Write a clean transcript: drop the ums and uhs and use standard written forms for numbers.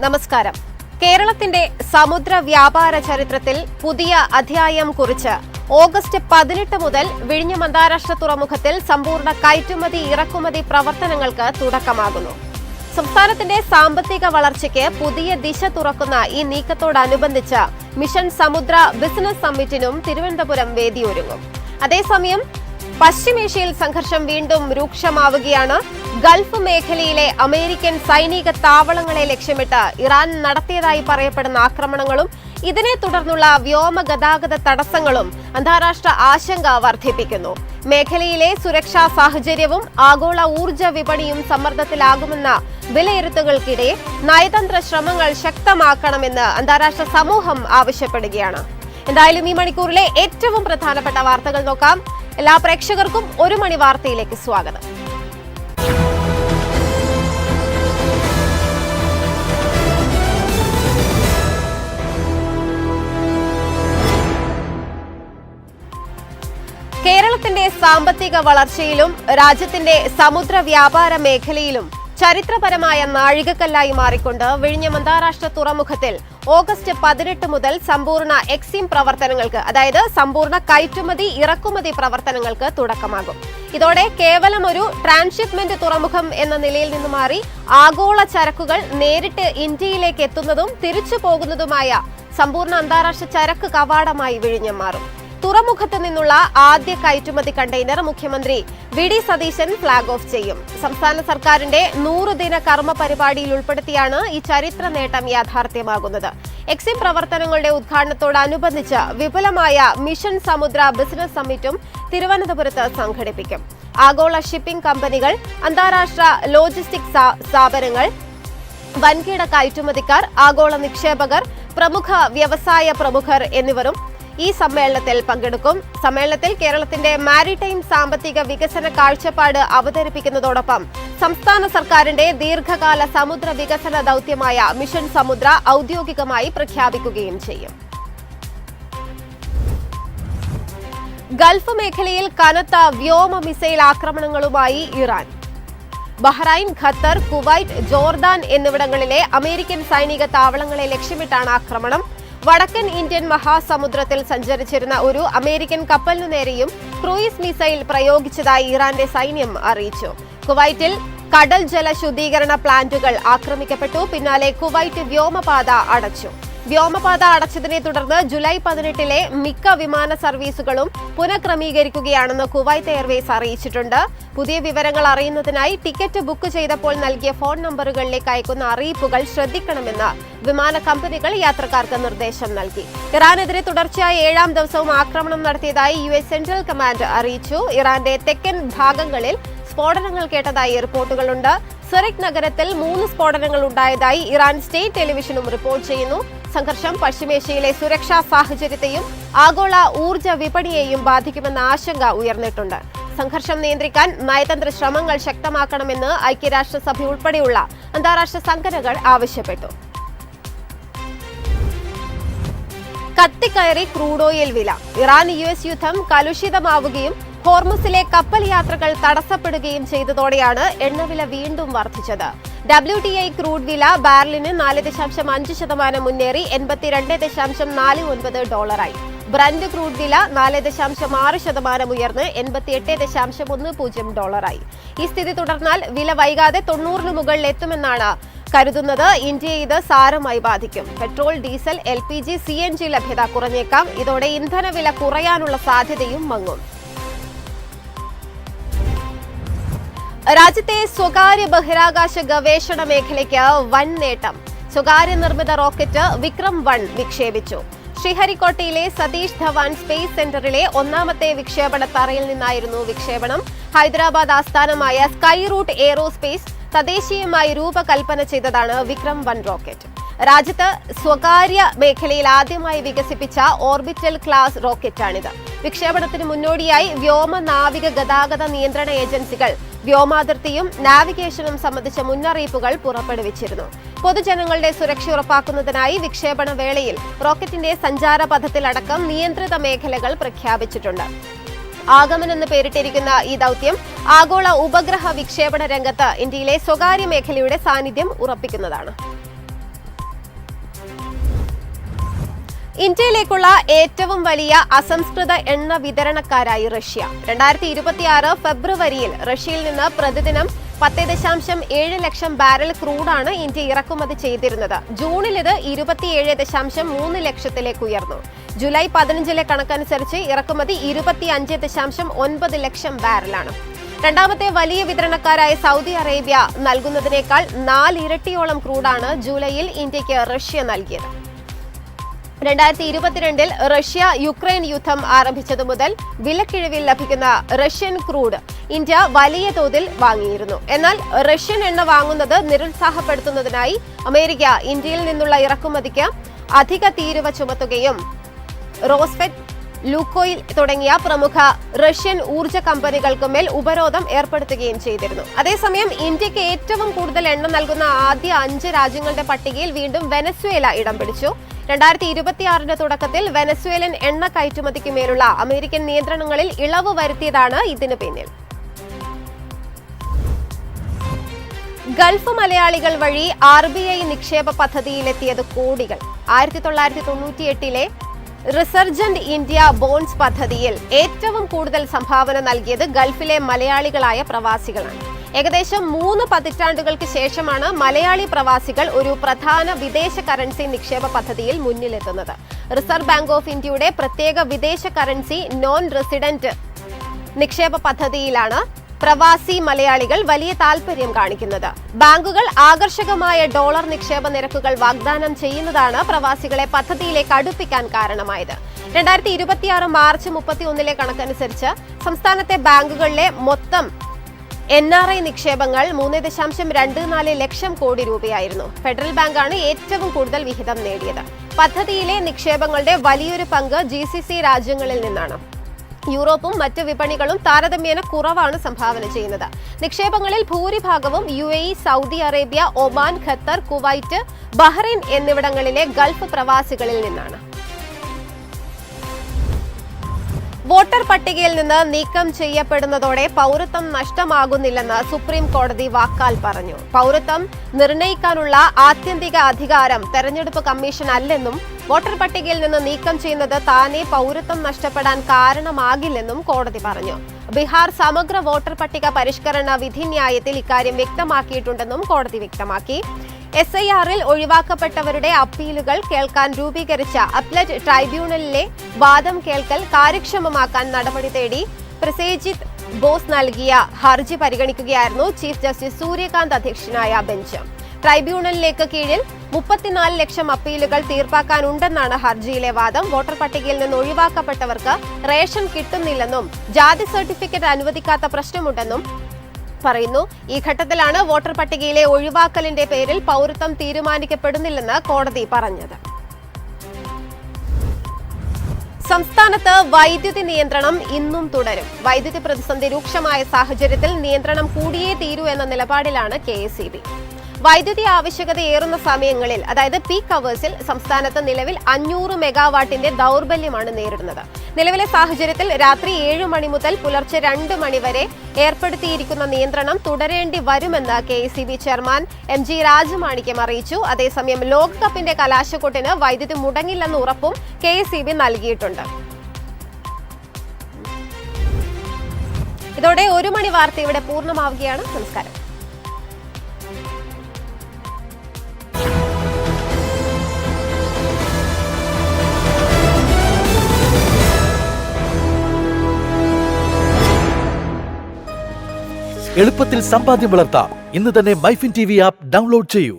നമസ്കാരം. കേരളത്തിന്റെ സമുദ്ര വ്യാപാര ചരിത്രത്തിൽ പുതിയ അധ്യായം കുറിച്ച് ഓഗസ്റ്റ് 18 മുതൽ വിഴിഞ്ഞം അന്താരാഷ്ട്ര തുറമുഖത്തിൽ സമ്പൂർണ്ണ കയറ്റുമതി ഇറക്കുമതി പ്രവർത്തനങ്ങൾക്ക് തുടക്കമാകുന്നു. സംസ്ഥാനത്തിന്റെ സാമ്പത്തിക വളർച്ചയ്ക്ക് പുതിയ ദിശ തുറക്കുന്ന ഈ നീക്കത്തോടനുബന്ധിച്ച് മിഷൻ സമുദ്ര ബിസിനസ് സമ്മിറ്റിനും തിരുവനന്തപുരം വേദിയൊരുങ്ങും. അതേസമയം പശ്ചിമേഷ്യയിൽ സംഘർഷം വീണ്ടും രൂക്ഷമാവുകയാണ്. ഗൾഫ് മേഖലയിലെ അമേരിക്കൻ സൈനിക താവളങ്ങളെ ലക്ഷ്യമിട്ട് ഇറാൻ നടത്തിയതായി പറയപ്പെടുന്ന ആക്രമണങ്ങളും ഇതിനെ തുടർന്നുള്ള വ്യോമ ഗതാഗത തടസ്സങ്ങളും അന്താരാഷ്ട്ര ആശങ്ക വർദ്ധിപ്പിക്കുന്നു. മേഖലയിലെ സുരക്ഷാ സാഹചര്യവും ആഗോള ഊർജ്ജ വിപണിയും സമ്മർദ്ദത്തിലാകുമെന്ന വിലയിരുത്തലുകൾക്കിടെ നയതന്ത്ര ശ്രമങ്ങൾ ശക്തമാക്കണമെന്ന് അന്താരാഷ്ട്ര സമൂഹം ആവശ്യപ്പെടുകയാണ്. എന്തായാലും ഈ മണിക്കൂറിലെ ഏറ്റവും പ്രധാനപ്പെട്ട വാർത്തകൾ നോക്കാം. എല്ലാ പ്രേക്ഷകർക്കും ഒരു മണി വാർത്തയിലേക്ക് സ്വാഗതം. കേരളത്തിന്റെ സാമ്പത്തിക വളർച്ചയിലും രാജ്യത്തിന്റെ സമുദ്ര വ്യാപാര മേഖലയിലും ചരിത്രപരമായ നാഴികക്കല്ലായി മാറിക്കൊണ്ട് വിഴിഞ്ഞം അന്താരാഷ്ട്ര തുറമുഖത്തിൽ ഓഗസ്റ്റ് 18 മുതൽ സമ്പൂർണ്ണ എക്സിം പ്രവർത്തനങ്ങൾക്ക്, അതായത് സമ്പൂർണ്ണ കയറ്റുമതി ഇറക്കുമതി പ്രവർത്തനങ്ങൾക്ക് തുടക്കമാകും. ഇതോടെ കേവലം ഒരു ട്രാൻസ്ഷിപ്മെന്റ് തുറമുഖം എന്ന നിലയിൽ നിന്ന് മാറി ആഗോള ചരക്കുകൾ നേരിട്ട് ഇന്ത്യയിലേക്ക് എത്തുന്നതും തിരിച്ചു പോകുന്നതുമായ സമ്പൂർണ്ണ അന്താരാഷ്ട്ര ചരക്ക് കവാടമായി വിഴിഞ്ഞം മാറും. തുറമുഖത്ത് നിന്നുള്ള ആദ്യ കയറ്റുമതി കണ്ടെയ്നർ മുഖ്യമന്ത്രി വി.ഡി. സതീശൻ ഫ്ളാഗ് ഓഫ് ചെയ്യും. സംസ്ഥാന സർക്കാരിന്റെ 100 ദിന കർമ്മ പരിപാടിയിൽ ഉൾപ്പെടുത്തിയാണ് ഈ ചരിത്ര നേട്ടം യാഥാർത്ഥ്യമാകുന്നത്. എക്സിം പ്രവർത്തനങ്ങളുടെ ഉദ്ഘാടനത്തോടനുബന്ധിച്ച് വിപുലമായ മിഷൻ സമുദ്ര ബിസിനസ് സമ്മിറ്റും തിരുവനന്തപുരത്ത് സംഘടിപ്പിക്കും. ആഗോള ഷിപ്പിംഗ് കമ്പനികൾ, അന്താരാഷ്ട്ര ലോജിസ്റ്റിക്സ് സ്ഥാപനങ്ങൾ, വൻകിട കയറ്റുമതിക്കാർ, ആഗോള നിക്ഷേപകർ, പ്രമുഖ വ്യവസായ പ്രമുഖർ എന്നിവരും ഈ സമ്മേളനത്തിൽ പങ്കെടുക്കും. സമ്മേളനത്തിൽ കേരളത്തിന്റെ മാരിടൈം സാമ്പത്തിക വികസന കാഴ്ചപ്പാട് അവതരിപ്പിക്കുന്നതോടൊപ്പം സംസ്ഥാന സർക്കാരിന്റെ ദീർഘകാല സമുദ്ര വികസന ദൌത്യമായ മിഷൻ സമുദ്ര ഔദ്യോഗികമായി പ്രഖ്യാപിക്കുകയും ചെയ്യും. ഗൾഫ് മേഖലയിൽ കനത്ത വ്യോമ മിസൈൽ ആക്രമണങ്ങളുമായി Iran. Bahrain, Qatar, Kuwait, Jordan എന്നിവിടങ്ങളിലെ അമേരിക്കൻ സൈനിക താവളങ്ങളെ ലക്ഷ്യമിട്ടാണ് ആക്രമണം. വടക്കൻ ഇന്ത്യൻ മഹാസമുദ്രത്തിൽ സഞ്ചരിച്ചിരുന്ന ഒരു അമേരിക്കൻ കപ്പലിനു നേരെയും ക്രൂയിസ് മിസൈൽ പ്രയോഗിച്ചതായി ഇറാന്റെ സൈന്യം അറിയിച്ചു. കുവൈറ്റിൽ കടൽ ജല ശുദ്ധീകരണ പ്ലാന്റുകൾ ആക്രമിക്കപ്പെട്ടു. പിന്നാലെ കുവൈറ്റ് വ്യോമപാത അടച്ചു. വ്യോമപാത അടച്ചതിനെ തുടർന്ന് ജൂലൈ 18 മിക്ക വിമാന സർവീസുകളും പുനഃക്രമീകരിക്കുകയാണെന്ന് കുവൈറ്റ് എയർവേസ് അറിയിച്ചിട്ടുണ്ട്. പുതിയ വിവരങ്ങൾ അറിയുന്നതിനായി ടിക്കറ്റ് ബുക്ക് ചെയ്തപ്പോൾ നൽകിയ ഫോൺ നമ്പറുകളിലേക്ക് അയക്കുന്ന അറിയിപ്പുകൾ ശ്രദ്ധിക്കണമെന്ന് വിമാന കമ്പനികൾ യാത്രക്കാർക്ക് നിർദ്ദേശം നൽകി. ഇറാനെതിരെ തുടർച്ചയായ 7ാം ദിവസവും ആക്രമണം നടത്തിയതായി US സെൻട്രൽ കമാൻഡ് അറിയിച്ചു. ഇറാന്റെ തെക്കൻ ഭാഗങ്ങളിൽ സ്ഫോടനങ്ങൾ കേട്ടതായി റിപ്പോർട്ടുകളുണ്ട്. സിറിക് നഗരത്തിൽ 3 സ്ഫോടനങ്ങൾ ഉണ്ടായതായി ഇറാൻ സ്റ്റേറ്റ് ടെലിവിഷനും റിപ്പോർട്ട് ചെയ്യുന്നു. സംഘർഷം പശ്ചിമേഷ്യയിലെ സുരക്ഷാ സാഹചര്യത്തെയും ആഗോള ഊർജ്ജ വിപണിയെയും ബാധിക്കുമെന്ന ആശങ്ക ഉയർന്നിട്ടുണ്ട്. സംഘർഷം നിയന്ത്രിക്കാൻ നയതന്ത്ര ശ്രമങ്ങൾ ശക്തമാക്കണമെന്ന് ഐക്യരാഷ്ട്രസഭ ഉൾപ്പെടെയുള്ള അന്താരാഷ്ട്ര സംഘടനകൾ ആവശ്യപ്പെട്ടു. കത്തിക്കയറി ക്രൂഡ് ഓയിൽ വില. ഇറാൻ US യുദ്ധം കലുഷിതമാവുകയും ഹോർമുസിലെ കപ്പൽ യാത്രകൾ തടസ്സപ്പെടുകയും ചെയ്തതോടെയാണ് എണ്ണവില വീണ്ടും വർദ്ധിച്ചത്. WTI ക്രൂഡ് വില ബാരലിന് 4.5% മുന്നേറി $82.49 ബ്രന്റ് ക്രൂഡ് വില 4.6% ഉയർന്ന് $88.10 ഈ സ്ഥിതി തുടർന്നാൽ വില വൈകാതെ 90 മുകളിൽ എത്തുമെന്നാണ് കരുതുന്നത്. ഇന്ത്യയെ ഇത് സാരമായി ബാധിക്കും. പെട്രോൾ, ഡീസൽ, LPG, CNG ലഭ്യത കുറഞ്ഞേക്കാം. ഇതോടെ ഇന്ധനവില കുറയാനുള്ള സാധ്യതയും മങ്ങും. രാജ്യത്തെ സ്വകാര്യ ബഹിരാകാശ ഗവേഷണ മേഖലയ്ക്ക് വൻ നേട്ടം. സ്വകാര്യ നിർമ്മിത റോക്കറ്റ് വിക്രം 1 വിക്ഷേപിച്ചു. ശ്രീഹരിക്കോട്ടയിലെ സതീഷ് ധവാൻ സ്പേസ് സെന്ററിലെ 1ാമത്തെ വിക്ഷേപണ തറയിൽ നിന്നായിരുന്നു വിക്ഷേപണം. ഹൈദരാബാദ് ആസ്ഥാനമായ സ്കൈ റൂട്ട് എയ്റോസ്പേസ് തദ്ദേശീയമായി രൂപകൽപ്പന ചെയ്തതാണ് വിക്രം 1 റോക്കറ്റ്. രാജ്യത്ത് സ്വകാര്യ മേഖലയിൽ ആദ്യമായി വികസിപ്പിച്ച ഓർബിറ്റൽ ക്ലാസ് റോക്കറ്റാണിത്. വിക്ഷേപണത്തിന് മുന്നോടിയായി വ്യോമ നാവിക ഗതാഗത നിയന്ത്രണ ഏജൻസികൾ വ്യോമാതിർത്തിയും നാവിഗേഷനും സംബന്ധിച്ച മുന്നറിയിപ്പുകൾ പുറപ്പെടുവിച്ചിരുന്നു. പൊതുജനങ്ങളുടെ സുരക്ഷ ഉറപ്പാക്കുന്നതിനായി വിക്ഷേപണ വേളയിൽ റോക്കറ്റിന്റെ സഞ്ചാരപഥത്തിലടക്കം നിയന്ത്രിത മേഖലകൾ പ്രഖ്യാപിച്ചിട്ടുണ്ട്. ആഗമൻ എന്ന് പേരിട്ടിരിക്കുന്ന ഈ ദൌത്യം ആഗോള ഉപഗ്രഹ വിക്ഷേപണ രംഗത്ത് ഇന്ത്യയിലെ സ്വകാര്യ മേഖലയുടെ സാന്നിധ്യം ഉറപ്പിക്കുന്നതാണ്. ഇന്ത്യയിലേക്കുള്ള ഏറ്റവും വലിയ അസംസ്കൃത എണ്ണ വിതരണക്കാരായി റഷ്യ. 2026 ഫെബ്രുവരിയിൽ റഷ്യയിൽ നിന്ന് പ്രതിദിനം 10.7 ലക്ഷം ബാരൽ ക്രൂഡാണ് ഇന്ത്യ ഇറക്കുമതി ചെയ്തിരുന്നത്. ജൂണിൽ ഇത് 27.3 ലക്ഷത്തിലേക്ക് ഉയർന്നു. ജൂലൈ 15 കണക്കനുസരിച്ച് ഇറക്കുമതി 25.9 ലക്ഷം ബാരലാണ്. രണ്ടാമത്തെ വലിയ വിതരണക്കാരായ സൗദി അറേബ്യ നൽകുന്നതിനേക്കാൾ 4 ഇരട്ടിയോളം ക്രൂഡാണ് ജൂലൈയിൽ ഇന്ത്യക്ക് റഷ്യ നൽകിയത്. 2022 റഷ്യ യുക്രൈൻ യുദ്ധം ആരംഭിച്ചതു മുതൽ വിലക്കിഴിവിൽ ലഭിക്കുന്ന റഷ്യൻ ക്രൂഡ് ഇന്ത്യ വലിയ തോതിൽ വാങ്ങിയിരുന്നു. എന്നാൽ റഷ്യൻ എണ്ണ വാങ്ങുന്നത് നിരുത്സാഹപ്പെടുത്തുന്നതിനായി അമേരിക്ക ഇന്ത്യയിൽ നിന്നുള്ള ഇറക്കുമതിക്ക് അധിക തീരുവ ചുമത്തുകയും റോസ്ഫെറ്റ്, ലൂക്കോയിൽ തുടങ്ങിയ പ്രമുഖ റഷ്യൻ ഊർജ്ജ കമ്പനികൾക്ക് മേൽ ഉപരോധം ഏർപ്പെടുത്തുകയും ചെയ്തിരുന്നു. അതേസമയം ഇന്ത്യക്ക് ഏറ്റവും കൂടുതൽ എണ്ണ നൽകുന്ന ആദ്യ 5 രാജ്യങ്ങളുടെ പട്ടികയിൽ വീണ്ടും വെനസ്വേല ഇടം പിടിച്ചു. 2026 തുടക്കത്തിൽ വെനസ്വേലൻ എണ്ണ കയറ്റുമതിക്ക് മേലുള്ള അമേരിക്കൻ നിയന്ത്രണങ്ങളിൽ ഇളവ് വരുത്തിയതാണ് ഇതിന് പിന്നിൽ. ഗൾഫ് മലയാളികൾ വഴി RBI നിക്ഷേപ പദ്ധതിയിലെത്തിയത് കോടികൾ. 1998 റിസർജന്റ് ഇന്ത്യ ബോൺസ് പദ്ധതിയിൽ ഏറ്റവും കൂടുതൽ സംഭാവന നൽകിയത് ഗൾഫിലെ മലയാളികളായ പ്രവാസികളാണ്. ഏകദേശം 3 പതിറ്റാണ്ടുകൾക്ക് ശേഷമാണ് മലയാളി പ്രവാസികൾ ഒരു പ്രധാന വിദേശ കറൻസി നിക്ഷേപ പദ്ധതിയിൽ മുന്നിലെത്തുന്നത്. റിസർവ് ബാങ്ക് ഓഫ് ഇന്ത്യയുടെ പ്രത്യേക വിദേശ കറൻസി നോൺ റെസിഡന്റ് നിക്ഷേപ പദ്ധതിയിലാണ് പ്രവാസി മലയാളികൾ വലിയ താൽപര്യം കാണിക്കുന്നത്. ബാങ്കുകൾ ആകർഷകമായ ഡോളർ നിക്ഷേപ നിരക്കുകൾ വാഗ്ദാനം ചെയ്യുന്നതാണ് പ്രവാസികളെ പദ്ധതിയിലേക്ക് അടുപ്പിക്കാൻ കാരണമായത്. 2026 മാർച്ച് 31 കണക്കനുസരിച്ച് സംസ്ഥാനത്തെ ബാങ്കുകളിലെ മൊത്തം NRI നിക്ഷേപങ്ങൾ 3.24 ലക്ഷം കോടി രൂപയായിരുന്നു. ഫെഡറൽ ബാങ്കാണ് ഏറ്റവും കൂടുതൽ വിഹിതം നേടിയത്. പദ്ധതിയിലെ നിക്ഷേപങ്ങളുടെ വലിയൊരു പങ്ക് GCC രാജ്യങ്ങളിൽ നിന്നാണ്. യൂറോപ്പും മറ്റ് വിപണികളും താരതമ്യേന കുറവാണ് സംഭാവന ചെയ്യുന്നത്. നിക്ഷേപങ്ങളിൽ ഭൂരിഭാഗവും UAE, Saudi Arabia, Oman, Qatar, Kuwait, Bahrain എന്നിവിടങ്ങളിലെ ഗൾഫ് പ്രവാസികളിൽ നിന്നാണ്. വോട്ടർ പട്ടികയിൽ നിന്ന് നീക്കം ചെയ്യപ്പെടുന്നതോടെ പൗരത്വം നഷ്ടമാകുന്നില്ലെന്ന് സുപ്രീം കോടതി വാക്കാൽ പറഞ്ഞു. പൗരത്വം നിർണയിക്കാനുള്ള ആത്യന്തിക അധികാരം തെരഞ്ഞെടുപ്പ് കമ്മീഷൻ അല്ലെന്നും വോട്ടർ പട്ടികയിൽ നിന്ന് നീക്കം ചെയ്യുന്നത് താനെ പൗരത്വം നഷ്ടപ്പെടാൻ കാരണമാകില്ലെന്നും കോടതി പറഞ്ഞു. ബീഹാർ സമഗ്ര വോട്ടർ പട്ടിക പരിഷ്കരണ വിധിന്യായത്തിൽ ഇക്കാര്യം വ്യക്തമാക്കിയിട്ടുണ്ടെന്നും കോടതി വ്യക്തമാക്കി. SIRൽ ഒഴിവാക്കപ്പെട്ടവരുടെ അപ്പീലുകൾ കേൾക്കാൻ രൂപീകരിച്ച അപ്പലറ്റ് ട്രൈബ്യൂണലിലെ വാദം കേൾക്കൽ കാര്യക്ഷമമാക്കാൻ നടപടി തേടി പ്രസേജിത് ബോസ് നൽകിയ ഹർജി പരിഗണിക്കുകയായിരുന്നു ചീഫ് ജസ്റ്റിസ് സൂര്യകാന്ത് അധ്യക്ഷനായ ബെഞ്ച്. ട്രൈബ്യൂണലിലേക്ക് കീഴിൽ 34 ലക്ഷം അപ്പീലുകൾ തീർപ്പാക്കാനുണ്ടെന്നാണ് ഹർജിയിലെ വാദം. വോട്ടർ പട്ടികയിൽ നിന്ന് ഒഴിവാക്കപ്പെട്ടവർക്ക് റേഷൻ കിട്ടുന്നില്ലെന്നും ജാതി സർട്ടിഫിക്കറ്റ് അനുവദിക്കാത്ത പ്രശ്നമുണ്ടെന്നും പറയുന്നു. ഈ ഘട്ടത്തിലാണ് വോട്ടർ പട്ടികയിലെ ഒഴിവാക്കലിന്റെ പേരിൽ പൗരത്വം തീരുമാനിക്കപ്പെടുന്നില്ലെന്ന് കോടതി പറഞ്ഞത്. സംസ്ഥാനത്ത് വൈദ്യുതി നിയന്ത്രണം ഇന്നും തുടരും. വൈദ്യുതി പ്രതിസന്ധി രൂക്ഷമായ സാഹചര്യത്തിൽ നിയന്ത്രണം കൂടിയേ തീരൂ എന്ന നിലപാടിലാണ് KSEB. വൈദ്യുതി ആവശ്യകതയേറുന്ന സമയങ്ങളിൽ, അതായത് പീക്ക് അവേഴ്സിൽ സംസ്ഥാനത്ത് നിലവിൽ 500 മെഗാവാട്ടിന്റെ ദൗർബല്യമാണ് നേരിടുന്നത്. നിലവിലെ സാഹചര്യത്തിൽ രാത്രി 7 മണി മുതൽ പുലർച്ചെ 2 മണി വരെ ഏർപ്പെടുത്തിയിരിക്കുന്ന നിയന്ത്രണം തുടരേണ്ടി വരുമെന്ന് KSEB ചെയർമാൻ MG രാജമാണിക്യം അറിയിച്ചു. അതേസമയം ലോകകപ്പിന്റെ കലാശക്കൊട്ടിന് വൈദ്യുതി മുടങ്ങില്ലെന്ന ഉറപ്പും KSEB നൽകിയിട്ടുണ്ട്. ഇതോടെ 1 മണി വാർത്ത ഇവിടെ പൂർണ്ണമാവുകയാണ്. നമസ്കാരം. എളുപ്പത്തിൽ സമ്പാദ്യം വളർത്താം. ഇന്ന് തന്നെ മൈഫിൻ TV ആപ്പ് ഡൗൺലോഡ് ചെയ്യൂ.